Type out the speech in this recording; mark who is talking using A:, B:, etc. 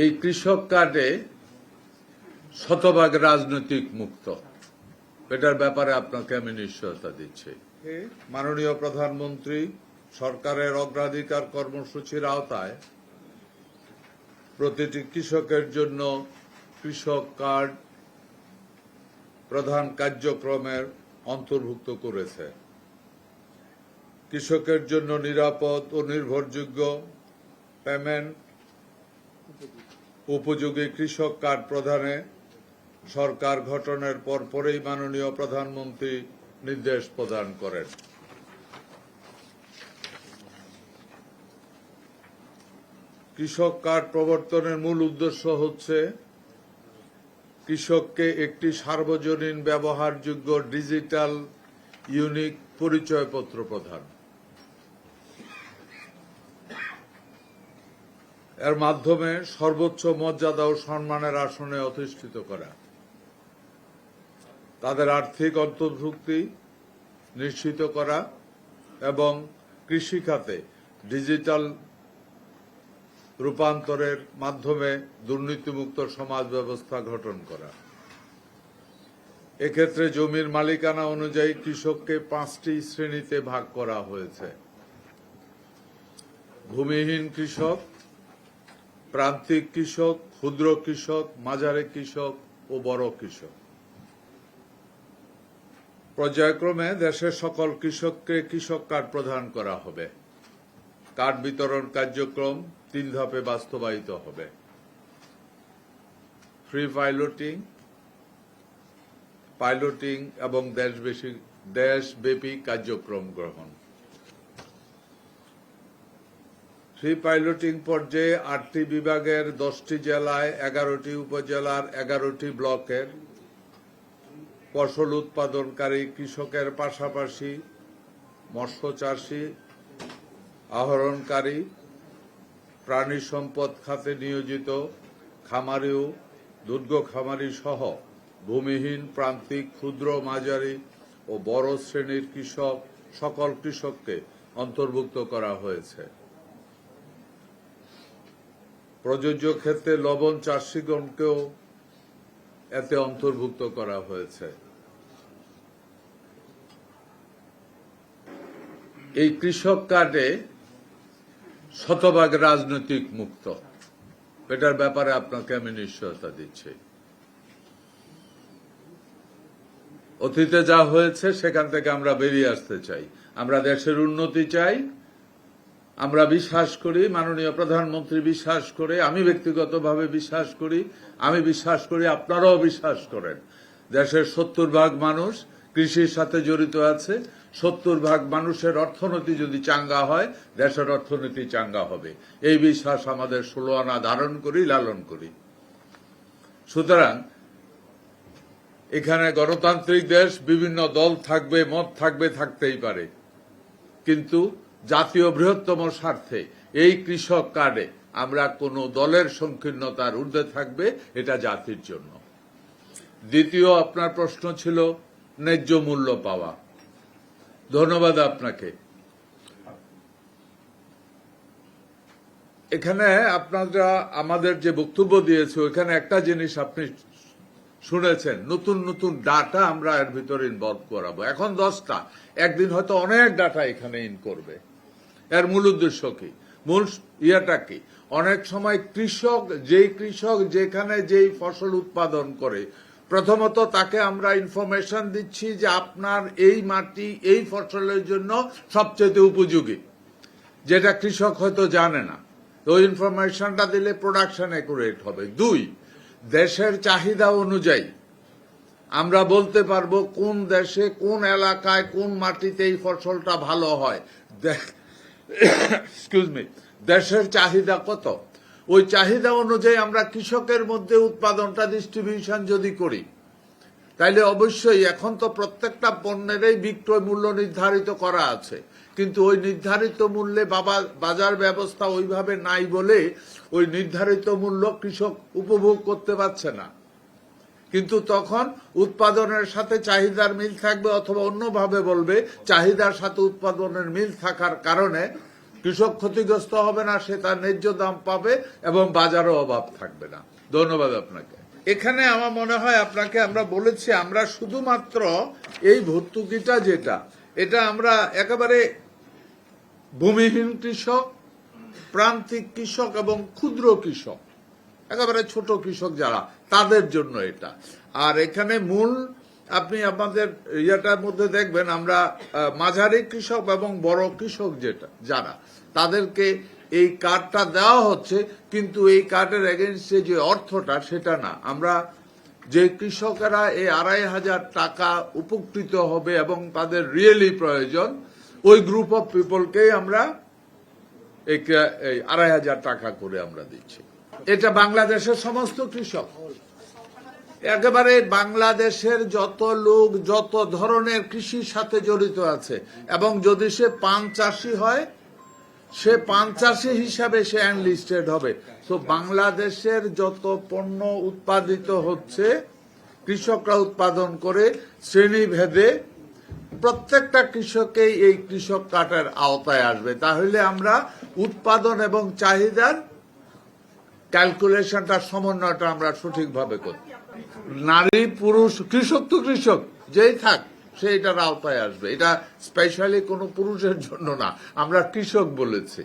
A: এই কৃষক কার্ডে শতভাগ রাজনৈতিক মুক্ত, এটার ব্যাপারে আপনাকে আমি নিশ্চয়তা দিচ্ছি। মাননীয় প্রধানমন্ত্রী সরকারের অগ্রাধিকার কর্মসূচির আওতায় প্রতিটি কৃষকের জন্য কৃষক কার্ড প্রধান কার্যক্রমের অন্তর্ভুক্ত করেছে। কৃষকের জন্য নিরাপদ ও নির্ভরযোগ্য পেমেন্ট উপযোগী কৃষক কার্ড প্রদানে সরকার গঠনের পরপরই মাননীয় প্রধানমন্ত্রী নির্দেশ প্রদান করেন। কৃষক কার্ড প্রবর্তনের মূল উদ্দেশ্য হচ্ছে কৃষককে একটি সার্বজনীন ব্যবহারযোগ্য ডিজিটাল ইউনিক পরিচয়পত্র প্রদান। এর মাধ্যমে সর্বোচ্চ মর্যাদা ও সম্মানের আসনে অধিষ্ঠিত করা, তাদের আর্থিক অন্তর্ভুক্তি নিশ্চিত করা এবং কৃষিখাতে ডিজিটাল রূপান্তরের মাধ্যমে দুর্নীতিমুক্ত সমাজ ব্যবস্থা গঠন করা। এক্ষেত্রে জমির মালিকানা অনুযায়ী কৃষককে 5টি শ্রেণীতে ভাগ করা হয়েছে: ভূমিহীন কৃষক, প্রান্তিক কৃষক, ক্ষুদ্র কৃষক, মাঝারি কৃষক ও বড় কৃষক। পর্যায়ক্রমে দেশের সকল কৃষককে কৃষক কার্ড প্রদান করা হবে। কার্ড বিতরণ কার্যক্রম 3 ধাপে বাস্তবায়িত হবে: ফ্রি পাইলটিং এবং দেশব্যাপী কার্যক্রম গ্রহণ। ফ্রি পাইলটিং পর্যায়ে 8টি বিভাগের 10টি জেলায় 11টি উপজেলার 11টি ব্লকের ফসল উৎপাদনকারী কৃষকের পাশাপাশি মৎস্য চাষী, আহরণকারী, প্রাণী সম্পদ খাতে নিয়োজিত খামারি ও দুগ্ধ খামারি সহ ভূমিহীন, প্রান্তিক, ক্ষুদ্র, মাঝারি ও বড় শ্রেণীর কৃষক সকল কৃষককে অন্তর্ভুক্ত করা হয়েছে। প্রযোজ্য ক্ষেত্রে লবণ চাষীগণকেও এতে অন্তর্ভুক্ত করা হয়েছে। এই কৃষক কার্ডে শতভাগ রাজনৈতিক মুক্ত, এটার ব্যাপারে আপনাকে আমি নিশ্চয়তা দিচ্ছি। অতীতে যা হয়েছে সেখান থেকে আমরা বেরিয়ে আসতে চাই। আমরা দেশের উন্নতি চাই। আমরা বিশ্বাস করি, মাননীয় প্রধানমন্ত্রী বিশ্বাস করে, আমি ব্যক্তিগতভাবে বিশ্বাস করি, আপনারাও বিশ্বাস করেন, দেশের 70% মানুষ কৃষির সাথে জড়িত আছে। 70% মানুষের অর্থনীতি যদি চাঙ্গা হয়, দেশের অর্থনীতি চাঙ্গা হবে। এই বিশ্বাস আমাদের 16 আনা ধারণ করি, লালন করি। সুতরাং এখানে গণতান্ত্রিক দেশ, বিভিন্ন দল থাকবে, মত থাকবে, থাকতেই পারে, কিন্তু জাতীয় বৃহত্তম স্বার্থে এই কৃষক কার্ডে আমরা কোনো দলের সংকীর্ণতার ঊর্ধ্বে থাকবে, এটা জাতির জন্য। দ্বিতীয়, আপনার প্রশ্ন ছিল ন্যায্য মূল্য পাওয়া। ধন্যবাদ আপনাকে। এখানে আপনারা আমাদের যে বক্তব্য দিয়েছে, ওইখানে একটা জিনিস আপনি শুনেছেন, নতুন নতুন ডাটা আমরা এর ভিতরে ইনভলভ করাবো। এখন 10টা, একদিন হয়তো অনেক ডাটা এখানে ইন করবে। এর মূল উদ্দেশ্য কি, মূল ইয়েটা কি? অনেক সময় কৃষক যেখানে যেই ফসল উৎপাদন করে, প্রথমত তাকে আমরা ইনফরমেশন দিচ্ছি যে আপনার এই মাটি এই ফসলের জন্য সবচেয়ে উপযোগী, যেটা কৃষক হয়তো জানে না। ওই ইনফরমেশনটা দিলে প্রোডাকশন অ্যাকুরেট হবে। 2, দেশের চাহিদা অনুযায়ী আমরা বলতে পারবো কোন দেশে, কোন এলাকায়, কোন মাটিতে এই ফসলটা ভালো হয়। দেশের চাহিদা কত, ওই চাহিদা অনুযায়ী আমরা কৃষকের মধ্যে উৎপাদনটা ডিস্ট্রিবিউশন যদি করি, তাইলে অবশ্যই এখন তো প্রত্যেকটা পণ্যেরই বিক্রয় মূল্য নির্ধারিত করা আছে, কিন্তু ওই নির্ধারিত মূল্যে বাজার ব্যবস্থা ওইভাবে নাই বলে ওই নির্ধারিত মূল্য কৃষক উপভোগ করতে পারছে না। কিন্তু তখন উৎপাদনের সাথে চাহিদার মিল থাকবে, অথবা অন্যভাবে বলবে চাহিদার সাথে উৎপাদনের মিল থাকার কারণে কৃষক ক্ষতিগ্রস্ত হবে না, সে তার ন্যায্য দাম পাবে এবং বাজারও অভাব থাকবে না। ধন্যবাদ আপনাকে। এখানে আমার মনে হয় আপনাকে আমরা বলেছি, আমরা শুধুমাত্র এই ভর্তুকিটা যেটা, এটা আমরা একেবারে ভূমিহীন কৃষক, প্রান্তিক কৃষক এবং ক্ষুদ্র কৃষক, একেবারে ছোট কৃষক যারা, তাদের জন্য এটা। আর এখানে মূল আপনি আমাদের ইয়েটার মধ্যে দেখবেন আমরা মাঝারি কৃষক এবং বড় কৃষক যেটা যারা, তাদেরকে এই কার্ডটা দেওয়া হচ্ছে, কিন্তু এই কার্ডের এগেইনস্টে যে অর্থটা সেটা না। আমরা যে কৃষকেরা এই ২৫০০ টাকা উপকৃত হবে এবং তাদের রিয়েলি প্রয়োজন, ওই গ্রুপ অফ পিপলকেই আমরা এই ২৫০০ টাকা করে আমরা দিচ্ছি। এটা বাংলাদেশের সমস্ত কৃষক, একেবারে বাংলাদেশের যত লোক যত ধরনের কৃষির সাথে জড়িত আছে, এবং যদি সে পান চাষি হয়, সে পান চাষি হিসাবে সে এনলিস্টেড হবে। তো বাংলাদেশের যত পণ্য উৎপাদিত হচ্ছে, কৃষকরা উৎপাদন করে শ্রেণীভেদে প্রত্যেকটা কৃষকেই এই কৃষক কার্ডের আওতায় আসবে। তাহলে আমরা উৎপাদন এবং চাহিদার ক্যালকুলেশনটা, সমন্বয়টা আমরা সঠিকভাবে করি। নারী পুরুষ, কৃষক তো কৃষক যেই থাক, সে এটার আওতায় আসবে। এটা স্পেশালি কোনো পুরুষের জন্য না, আমরা কৃষক বলেছি।